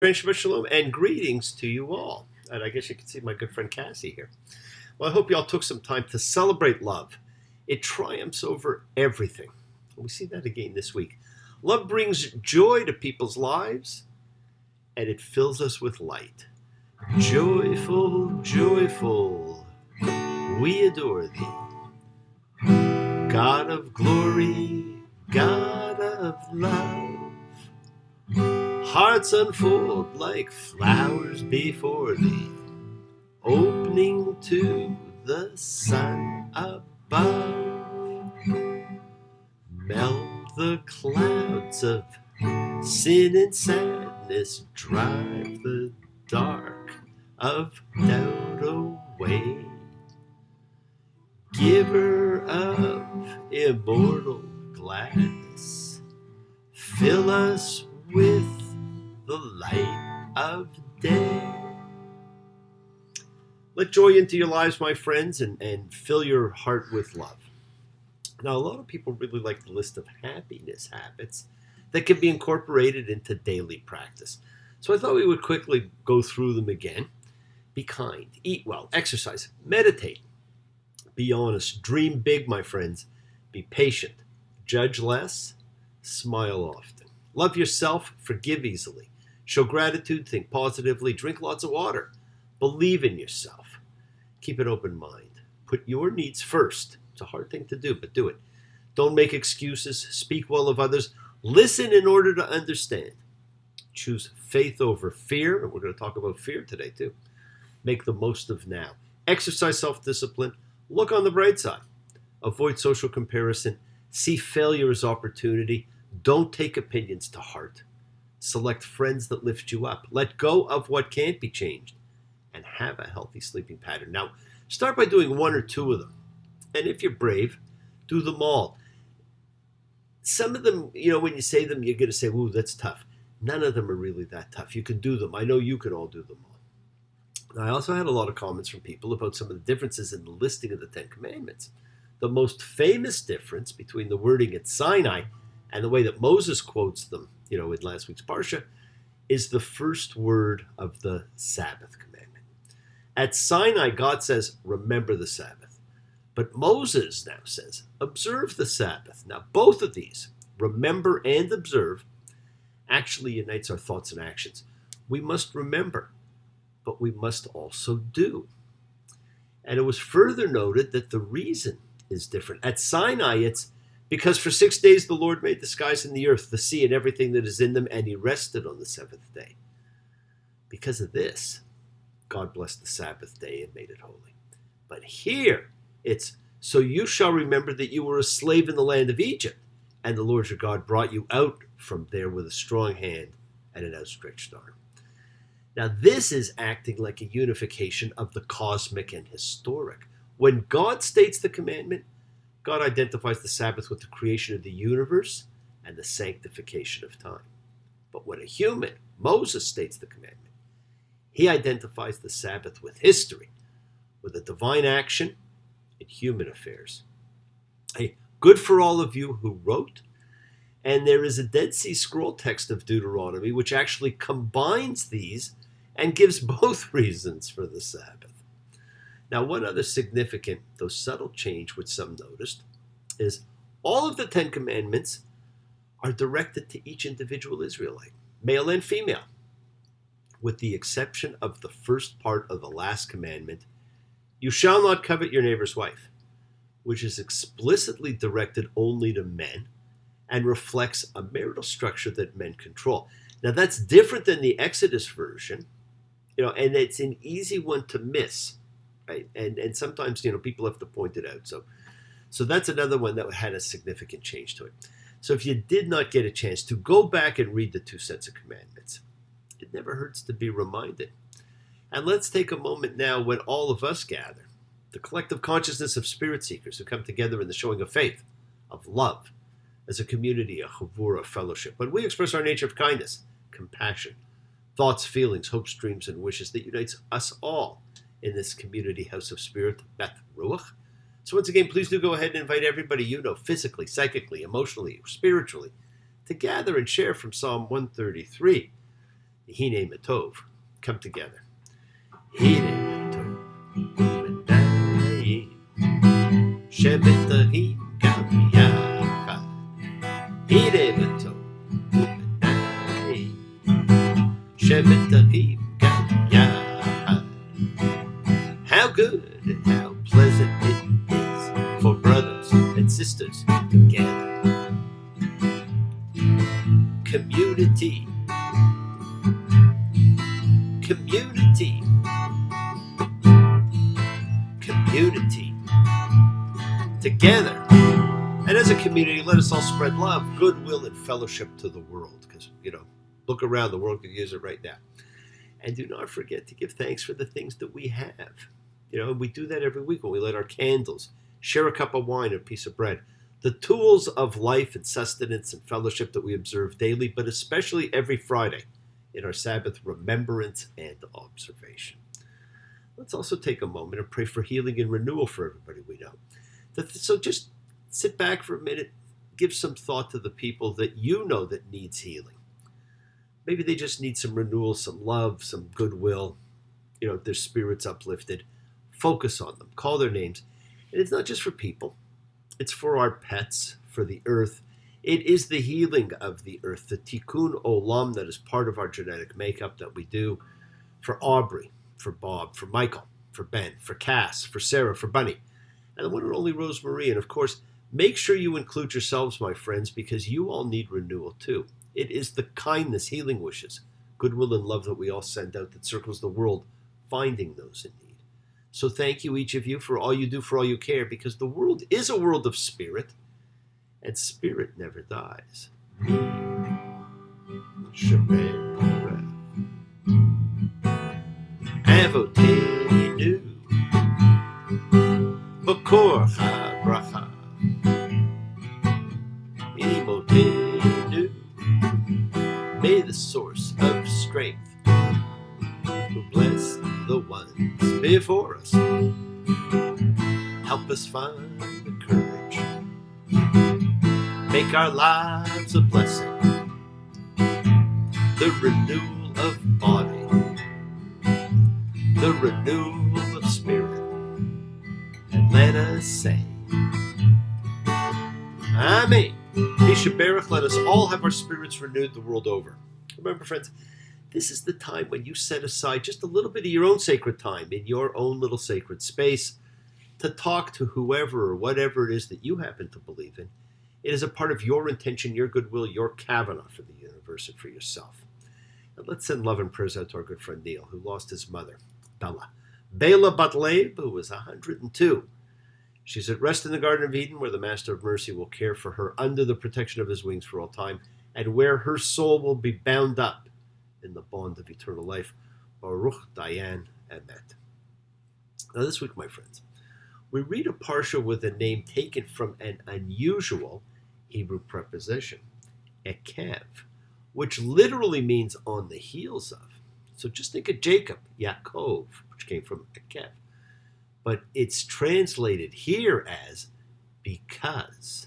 Shabbat Shalom and greetings to you all. And I guess you can see my good friend Cassie here. Well, I hope you all took some time to celebrate love. It triumphs over everything. We see that again this week. Love brings joy to people's lives, and it fills us with light. Joyful, joyful, we adore thee. God of glory, God of love. Hearts unfold like flowers before thee, opening to the sun above. Melt the clouds of sin and sadness, drive the dark of doubt away. Giver of immortal gladness, fill us with the light of day. Let joy into your lives, my friends, and fill your heart with love. Now, a lot of people really like the list of happiness habits that can be incorporated into daily practice. So I thought we would quickly go through them again. Be kind, eat well, exercise, meditate, be honest, dream big, my friends, be patient, judge less, smile often. Love yourself, forgive easily. Show gratitude, think positively, drink lots of water. Believe in yourself. Keep an open mind. Put your needs first. It's a hard thing to do, but do it. Don't make excuses. Speak well of others. Listen in order to understand. Choose faith over fear, and we're going to talk about fear today too. Make the most of now. Exercise self-discipline. Look on the bright side. Avoid social comparison. See failure as opportunity. Don't take opinions to heart. Select friends that lift you up. Let go of what can't be changed. And have a healthy sleeping pattern. Now, start by doing one or two of them. And if you're brave, do them all. Some of them, when you say them, you're going to say, ooh, that's tough. None of them are really that tough. You can do them. I know you can all do them all. I also had a lot of comments from people about some of the differences in the listing of the Ten Commandments. The most famous difference between the wording at Sinai and the way that Moses quotes them, in last week's Parsha, is the first word of the Sabbath commandment. At Sinai, God says, remember the Sabbath. But Moses now says, observe the Sabbath. Now, both of these, remember and observe, actually unites our thoughts and actions. We must remember, but we must also do. And it was further noted that the reason is different. At Sinai, it's because for 6 days the Lord made the skies and the earth, the sea and everything that is in them, and he rested on the seventh day. Because of this, God blessed the Sabbath day and made it holy. But here, it's, so you shall remember that you were a slave in the land of Egypt, and the Lord your God brought you out from there with a strong hand and an outstretched arm. Now, this is acting like a unification of the cosmic and historic. When God states the commandment, God identifies the Sabbath with the creation of the universe and the sanctification of time. But when a human, Moses, states the commandment, he identifies the Sabbath with history, with a divine action in human affairs. Hey, good for all of you who wrote. And there is a Dead Sea Scroll text of Deuteronomy which actually combines these and gives both reasons for the Sabbath. Now, one other significant, though subtle change which some noticed is all of the Ten Commandments are directed to each individual Israelite, male and female, with the exception of the first part of the last commandment, you shall not covet your neighbor's wife, which is explicitly directed only to men and reflects a marital structure that men control. Now, that's different than the Exodus version, and it's an easy one to miss. Right? And sometimes, people have to point it out. So that's another one that had a significant change to it. So if you did not get a chance to go back and read the two sets of commandments, it never hurts to be reminded. And let's take a moment now when all of us gather, the collective consciousness of spirit seekers who come together in the showing of faith, of love, as a community, a chavura, fellowship. When we express our nature of kindness, compassion, thoughts, feelings, hopes, dreams, and wishes that unites us all in this community house of spirit, Beth Ruach. So once again, please do go ahead and invite everybody physically, psychically, emotionally, spiritually, to gather and share from Psalm 133. Hine Matov. Come together. Hine Matov. Umenayim. Shebetahim gam yachad. Hine Matov. Umenayim. Shebetahim gam yachad. How good and how pleasant it is for brothers and sisters together. Community. Community. Community. Together. And as a community, let us all spread love, goodwill, and fellowship to the world. Because, look around, the world could use it right now. And do not forget to give thanks for the things that we have. We do that every week when we light our candles, share a cup of wine, a piece of bread. The tools of life and sustenance and fellowship that we observe daily, but especially every Friday in our Sabbath remembrance and observation. Let's also take a moment and pray for healing and renewal for everybody we know. So just sit back for a minute, give some thought to the people that you know that needs healing. Maybe they just need some renewal, some love, some goodwill, their spirits uplifted. Focus on them, call their names. And it's not just for people. It's for our pets, for the earth. It is the healing of the earth, the tikkun olam that is part of our genetic makeup that we do for Aubrey, for Bob, for Michael, for Ben, for Cass, for Sarah, for Bunny, and the one and only Rosemarie. And of course, make sure you include yourselves, my friends, because you all need renewal too. It is the kindness, healing wishes, goodwill, and love that we all send out that circles the world, finding those in need. So thank you, each of you, for all you do, for all you care, because the world is a world of spirit, and spirit never dies. Avotenu, Bokor HaBracha, Imotenu, may the source of strength who bless the ones before us help us find the courage, make our lives a blessing, the renewal of body, the renewal of spirit, and let us say Amen. Yishaberach, let us all have our spirits renewed the world over. Remember, friends, this is the time when you set aside just a little bit of your own sacred time in your own little sacred space to talk to whoever or whatever it is that you happen to believe in. It is a part of your intention, your goodwill, your kavanah for the universe and for yourself. And let's send love and prayers out to our good friend Neil, who lost his mother, Bella. Bela Batleib, who was 102. She's at rest in the Garden of Eden, where the Master of Mercy will care for her under the protection of his wings for all time, and where her soul will be bound up in the bond of eternal life. Baruch Dayan Emet. Now this week, my friends, we read a parsha with a name taken from an unusual Hebrew preposition, ekev, which literally means on the heels of. So just think of Jacob, Yaakov, which came from ekev. But it's translated here as because.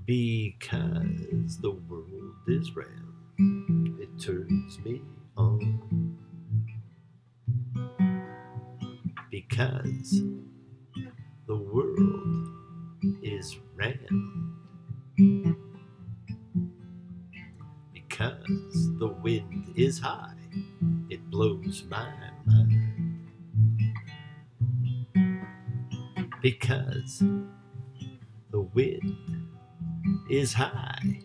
Because the world is round, it turns me on. Because the world is round. Because the wind is high, it blows my mind. Because the wind is high.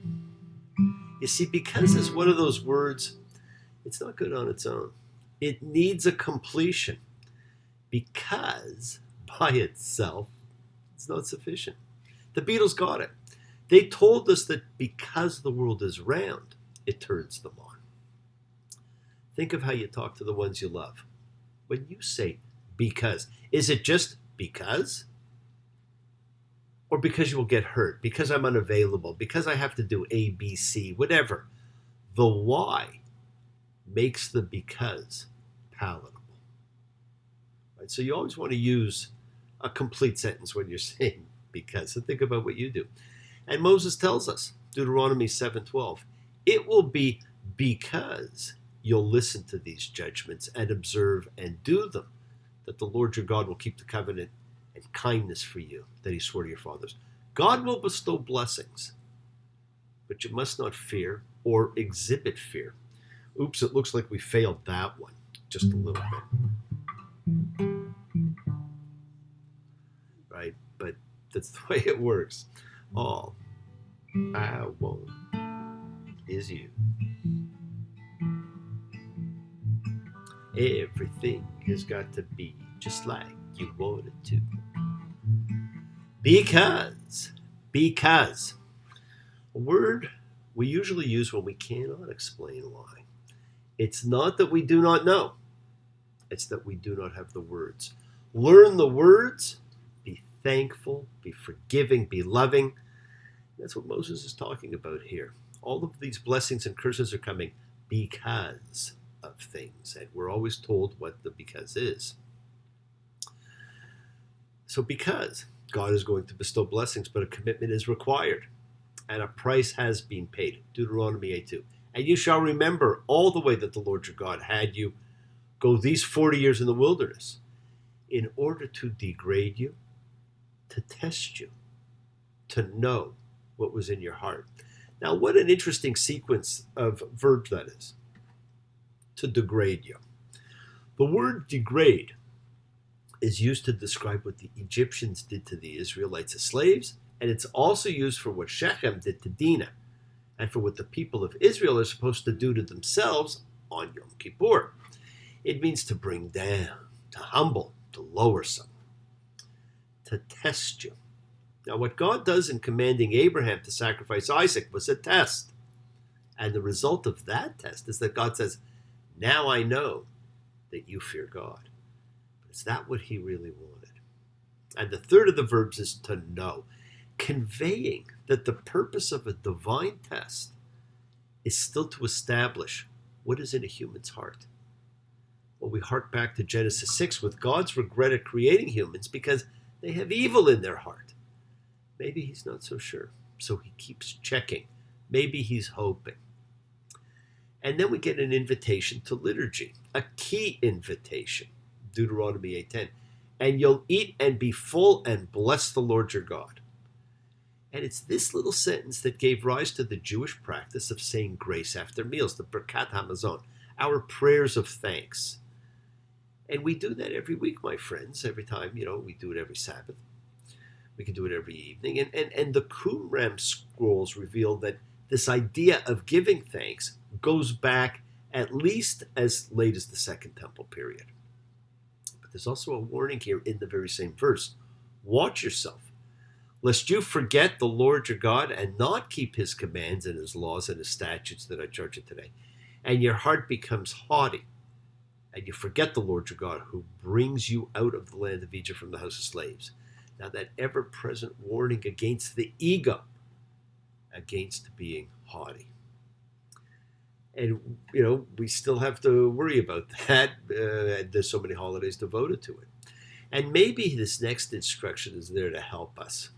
You see, because is one of those words, it's not good on its own. It needs a completion. Because by itself, it's not sufficient. The Beatles got it. They told us that because the world is round, it turns them on. Think of how you talk to the ones you love. When you say because, is it just because? Or because you will get hurt, because I'm unavailable, because I have to do A, B, C, whatever. The why makes the because palatable. Right? So you always want to use a complete sentence when you're saying because. So think about what you do. And Moses tells us, Deuteronomy 7:12, it will be because you'll listen to these judgments and observe and do them, that the Lord your God will keep the covenant and kindness for you that he swore to your fathers. God will bestow blessings, but you must not fear or exhibit fear. Oops, it looks like we failed that one just a little bit. Right? But that's the way it works. All I want is you. Everything has got to be just like you want it to. Because. A word we usually use when we cannot explain why. It's not that we do not know. It's that we do not have the words. Learn the words. Be thankful. Be forgiving. Be loving. That's what Moses is talking about here. All of these blessings and curses are coming because of things. And we're always told what the because is. So because God is going to bestow blessings, but a commitment is required. And a price has been paid. Deuteronomy 8:2. And you shall remember all the way that the Lord your God had you go these 40 years in the wilderness in order to degrade you, to test you, to know what was in your heart. Now, what an interesting sequence of verbs that is. To degrade you. The word degrade is used to describe what the Egyptians did to the Israelites as slaves, and it's also used for what Shechem did to Dinah, and for what the people of Israel are supposed to do to themselves on Yom Kippur. It means to bring down, to humble, to lower someone, to test you. Now, what God does in commanding Abraham to sacrifice Isaac was a test. And the result of that test is that God says, now I know that you fear God. But is that what he really wanted? And the third of the verbs is to know, conveying that the purpose of a divine test is still to establish what is in a human's heart. Well, we hark back to Genesis 6 with God's regret at creating humans because they have evil in their heart. Maybe he's not so sure, so he keeps checking. Maybe he's hoping. And then we get an invitation to liturgy, a key invitation, Deuteronomy 8:10. And you'll eat and be full and bless the Lord your God. And it's this little sentence that gave rise to the Jewish practice of saying grace after meals, the Birkat Hamazon, our prayers of thanks. And we do that every week, my friends, every time, we do it every Sabbath. We can do it every evening. And the Qumran scrolls reveal that this idea of giving thanks goes back at least as late as the Second Temple period. But there's also a warning here in the very same verse. Watch yourself, lest you forget the Lord your God and not keep his commands and his laws and his statutes that I charge you today. And your heart becomes haughty, and you forget the Lord your God who brings you out of the land of Egypt from the house of slaves. Now that ever-present warning against the ego, against being haughty. And, we still have to worry about that. There's so many holidays devoted to it. And maybe this next instruction is there to help us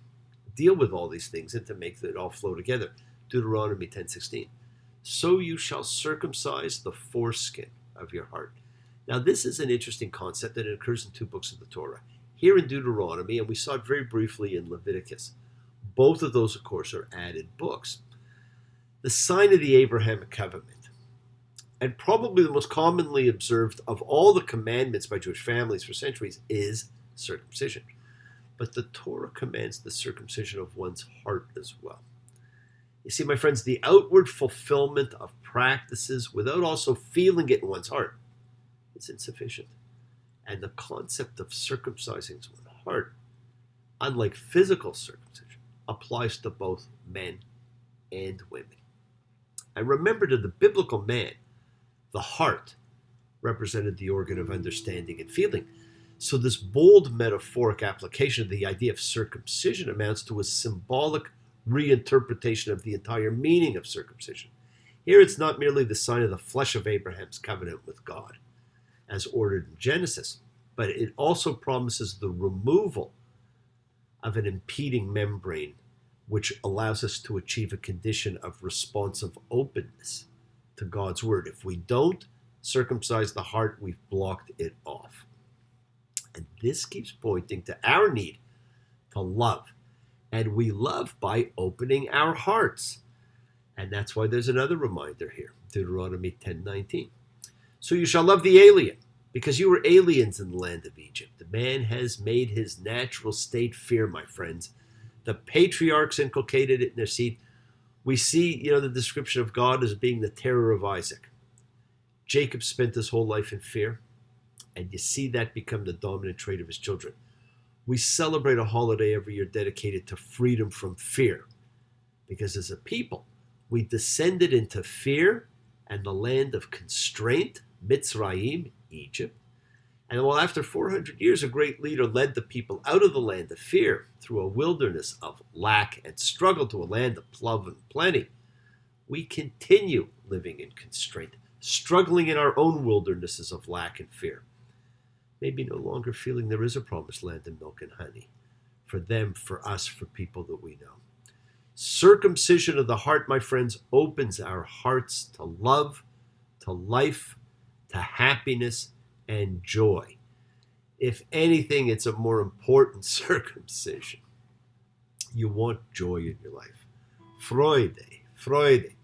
deal with all these things and to make it all flow together. Deuteronomy 10:16. So you shall circumcise the foreskin of your heart. Now, this is an interesting concept that occurs in two books of the Torah. Here in Deuteronomy, and we saw it very briefly in Leviticus. Both of those, of course, are added books. The sign of the Abrahamic covenant, and probably the most commonly observed of all the commandments by Jewish families for centuries, is circumcision. But the Torah commands the circumcision of one's heart as well. You see, my friends, the outward fulfillment of practices without also feeling it in one's heart is insufficient. And the concept of circumcising one's heart, unlike physical circumcision, applies to both men and women. And remember, to the biblical man, the heart represented the organ of understanding and feeling. So this bold metaphoric application of the idea of circumcision amounts to a symbolic reinterpretation of the entire meaning of circumcision. Here it's not merely the sign of the flesh of Abraham's covenant with God, as ordered in Genesis, but it also promises the removal of an impeding membrane, which allows us to achieve a condition of responsive openness to God's word. If we don't, circumcise the heart, we've blocked it off. And this keeps pointing to our need to love. And we love by opening our hearts. And that's why there's another reminder here, Deuteronomy 10:19. So you shall love the alien, because you were aliens in the land of Egypt. The man has made his natural state fear, my friends. The patriarchs inculcated it in their seed. We see, the description of God as being the terror of Isaac. Jacob spent his whole life in fear, and you see that become the dominant trait of his children. We celebrate a holiday every year dedicated to freedom from fear, because as a people, we descended into fear and the land of constraint, Mitzrayim, Egypt. And while after 400 years, a great leader led the people out of the land of fear through a wilderness of lack and struggle to a land of love and plenty, we continue living in constraint, struggling in our own wildernesses of lack and fear. Maybe no longer feeling there is a promised land of milk and honey for them, for us, for people that we know. Circumcision of the heart, my friends, opens our hearts to love, to life, to happiness, and joy. If anything, it's a more important circumcision. You want joy in your life. Freude, Freude.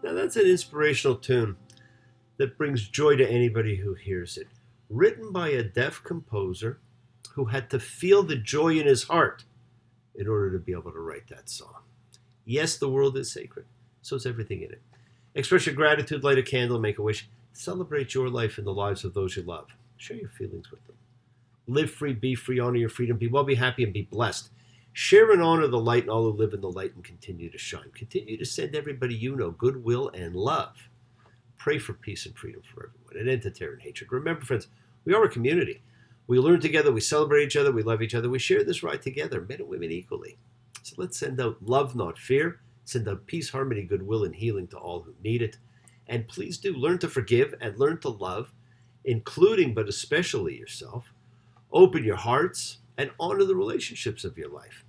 Now that's an inspirational tune that brings joy to anybody who hears it. Written by a deaf composer who had to feel the joy in his heart in order to be able to write that song. Yes, the world is sacred. So is everything in it. Express your gratitude, light a candle, make a wish. Celebrate your life and the lives of those you love. Share your feelings with them. Live free, be free, honor your freedom, be well, be happy, and be blessed. Share and honor the light and all who live in the light and continue to shine. Continue to send everybody you know goodwill and love. Pray for peace and freedom for everyone, an end to terror and hatred. Remember, friends, we are a community. We learn together, we celebrate each other, we love each other, we share this ride together, men and women equally. So let's send out love, not fear. Send out peace, harmony, goodwill, and healing to all who need it. And please do learn to forgive and learn to love, including but especially yourself. Open your hearts and honor the relationships of your life.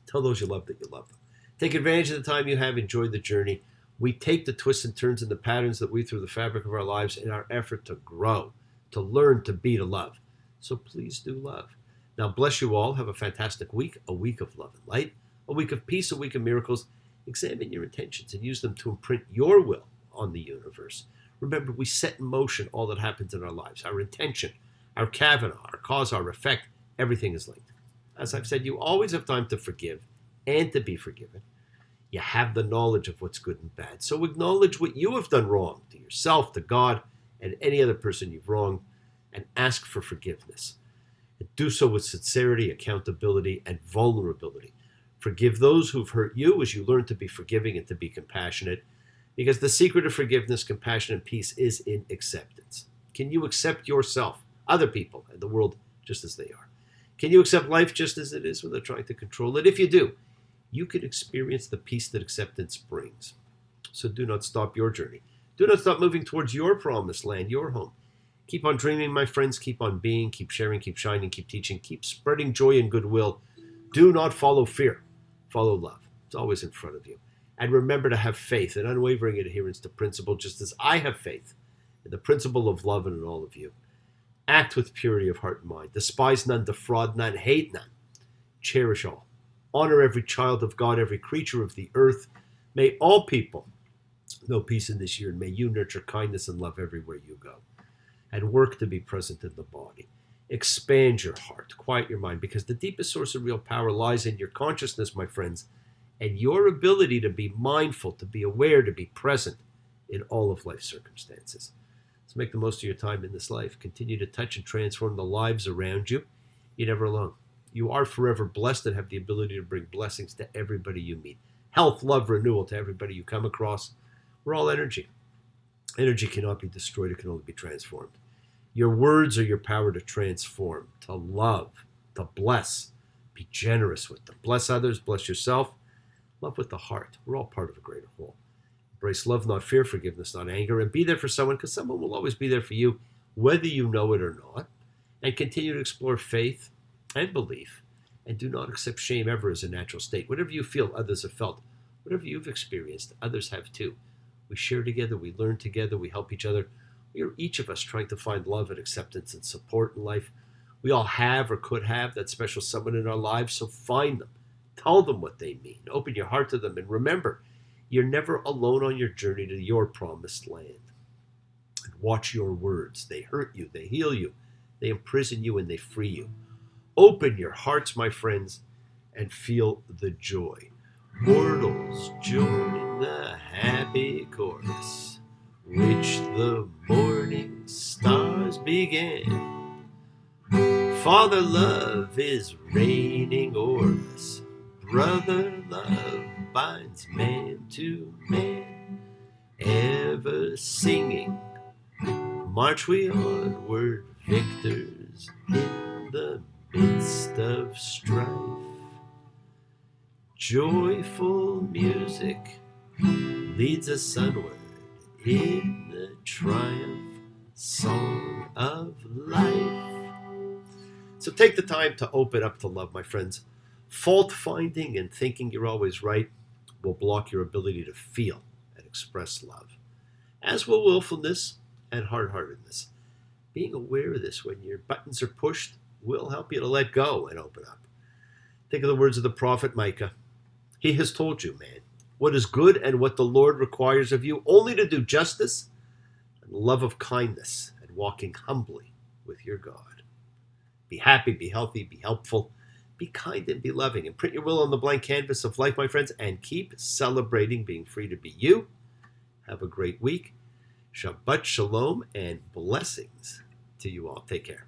Tell those you love that you love them. Take advantage of the time you have. Enjoy the journey. We take the twists and turns and the patterns that weave through the fabric of our lives in our effort to grow, to learn, to be, to love. So please do love. Now bless you all. Have a fantastic week, a week of love and light, a week of peace, a week of miracles. Examine your intentions and use them to imprint your will on the universe. Remember, we set in motion all that happens in our lives. Our intention, our kavana, our cause, our effect, everything is linked. As I've said, you always have time to forgive and to be forgiven. You have the knowledge of what's good and bad. So acknowledge what you have done wrong to yourself, to God, and any other person you've wronged, and ask for forgiveness. And do so with sincerity, accountability, and vulnerability. Forgive those who've hurt you as you learn to be forgiving and to be compassionate, because the secret of forgiveness, compassion, and peace is in acceptance. Can you accept yourself, other people, and the world just as they are? Can you accept life just as it is without trying to control it? If you do, you can experience the peace that acceptance brings. So do not stop your journey. Do not stop moving towards your promised land, your home. Keep on dreaming, my friends. Keep on being, keep sharing, keep shining, keep teaching, keep spreading joy and goodwill. Do not follow fear. Follow love. It's always in front of you. And remember to have faith and unwavering adherence to principle, just as I have faith in the principle of love and in all of you. Act with purity of heart and mind. Despise none, defraud none, hate none. Cherish all. Honor every child of God, every creature of the earth. May all people know peace in this year, and may you nurture kindness and love everywhere you go. And work to be present in the body. Expand your heart, quiet your mind, because the deepest source of real power lies in your consciousness, my friends, and your ability to be mindful, to be aware, to be present in all of life's circumstances. So make the most of your time in this life. Continue to touch and transform the lives around you. You're never alone. You are forever blessed and have the ability to bring blessings to everybody you meet. Health, love, renewal to everybody you come across. We're all energy. Energy cannot be destroyed. It can only be transformed. Your words are your power to transform, to love, to bless. Be generous with them. Bless others. Bless yourself. Love with the heart. We're all part of a greater whole. Embrace love, not fear, forgiveness, not anger, and be there for someone because someone will always be there for you, whether you know it or not. And continue to explore faith and belief, and do not accept shame ever as a natural state. Whatever you feel, others have felt. Whatever you've experienced, others have too. We share together, we learn together, we help each other. We are each of us trying to find love and acceptance and support in life. We all have or could have that special someone in our lives, so find them. Tell them what they mean. Open your heart to them, and remember, you're never alone on your journey to your promised land. And watch your words. They hurt you, they heal you, they imprison you, and they free you. Open your hearts, my friends, and feel the joy. Mortals, join the happy chorus, which the morning stars began. Father love is reigning o'er us. Brother love binds man to man. Ever singing, march we onward, victors in the midst of strife. Joyful music leads us onward in the triumph song of life. So take the time to open up to love, my friends. Fault finding and thinking you're always right will block your ability to feel and express love, as will willfulness and hard-heartedness. Being aware of this when your buttons are pushed will help you to let go and open up. Think of the words of the prophet Micah. He has told you, man, what is good and what the Lord requires of you, only to do justice and love of kindness and walking humbly with your God. Be happy, be healthy, be helpful, be kind and be loving, and print your will on the blank canvas of life, my friends, and keep celebrating being free to be you. Have a great week. Shabbat shalom and blessings to you all. Take care.